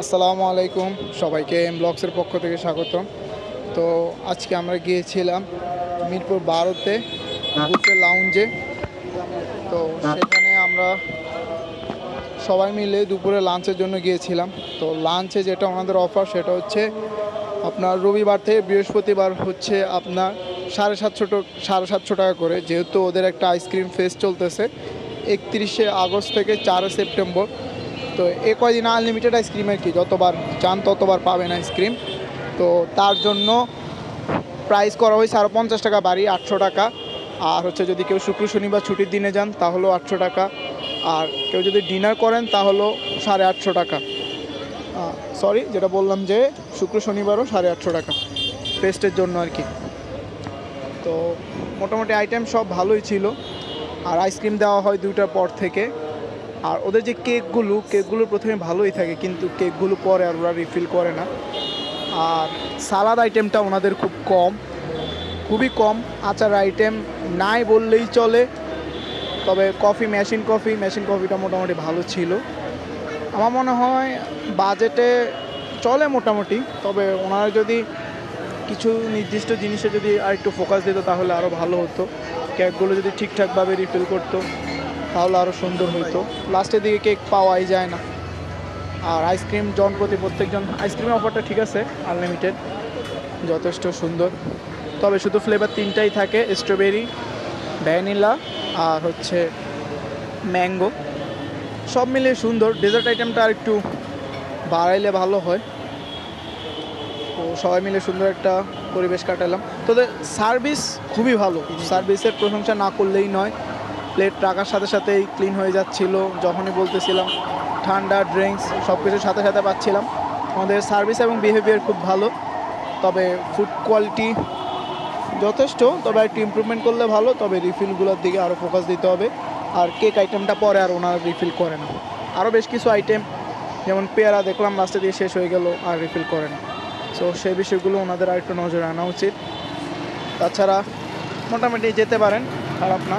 আসসালামু আলাইকুম, সবাইকে এম ব্লগসের পক্ষ থেকে স্বাগতম। তো আজকে আমরা গিয়েছিলাম মিরপুর 12-তে বুফে লাউঞ্জে। তো সেখানে আমরা সবাই মিলে দুপুরে লাঞ্চের জন্য গিয়েছিলাম। তো লাঞ্চে যেটা ওনাদের অফার সেটা হচ্ছে আপনার রবিবার থেকে বৃহস্পতিবার হচ্ছে আপনার 750 টাকা করে, যেহেতু ওদের একটা আইসক্রিম ফেস্ট চলতেছে 31শে আগস্ট থেকে 4 সেপ্টেম্বর। তো এ কয়দিন আনলিমিটেড আইসক্রিম আর কি, যতবার চান ততবার পাবেন আইসক্রিম। তো তার জন্য প্রাইস করা হয়েছে আরও 50 টাকা বাড়ি, 800 টাকা। আর হচ্ছে যদি কেউ শুক্র শনিবার ছুটির দিনে যান তাহলেও 800 টাকা। আর কেউ যদি ডিনার করেন তাহলেও 850 টাকা। সরি, যেটা বললাম যে শুক্র শনিবারও 850 টাকা ফেস্টের জন্য আর কি। তো মোটামুটি আইটেম সব ভালোই ছিল। আর আইসক্রিম দেওয়া হয় 2টার পর থেকে। আর ওদের যে কেকগুলো প্রথমে ভালোই থাকে, কিন্তু কেকগুলো পরে আর ওরা রিফিল করে না। আর সালাদ আইটেমটা ওনাদের খুব কম, খুবই কম। আচার আইটেম নাই বললেই চলে। তবে মেশিন কফিটা মোটামুটি ভালো ছিল। আমার মনে হয় বাজেটে চলে মোটামুটি। তবে ওনারা যদি কিছু নির্দিষ্ট জিনিসে যদি আর একটু ফোকাস দিত তাহলে আরও ভালো হতো। কেকগুলো যদি ঠিকঠাকভাবে রিফিল করতো তাহলে আরও সুন্দর হতো। লাস্টের দিকে কেক পাওয়াই যায় না। আর আইসক্রিম প্রত্যেকজন আইসক্রিমের অফারটা ঠিক আছে, আনলিমিটেড, যথেষ্ট সুন্দর। তবে শুধু ফ্লেভার 3টাই থাকে, স্ট্রবেরি, ভ্যানিলা আর হচ্ছে ম্যাঙ্গো। সব মিলিয়ে সুন্দর। ডেজার্ট আইটেমটা আর একটু বাড়াইলে ভালো হয়। তো সবাই মিলে সুন্দর একটা পরিবেশ কাটালাম। তোদের সার্ভিস খুবই ভালো, সার্ভিসের প্রশংসা না করলেই নয়। প্লেট রাখার সাথে সাথেই ক্লিন হয়ে যাচ্ছিল, যখনই বলতেছিলাম। ঠান্ডা ড্রিঙ্কস সব কিছুর সাথে সাথে পাচ্ছিলাম। আমাদের সার্ভিস এবং বিহেভিয়ার খুব ভালো। তবে ফুড কোয়ালিটি যথেষ্ট, তবে একটু ইমপ্রুভমেন্ট করলে ভালো। তবে রিফিলগুলোর দিকে আরও ফোকাস দিতে হবে। আর কেক আইটেমটা পরে আর ওনারা রিফিল করে না। আরও বেশ কিছু আইটেম যেমন পেয়ারা দেখলাম লাস্টে দিয়ে শেষ হয়ে গেল, আর রিফিল করে না। সো সেই বিষয়গুলো ওনাদের আর একটু নজরে আনা উচিত। তাছাড়া মোটামুটি যেতে পারেন, খারাপ না।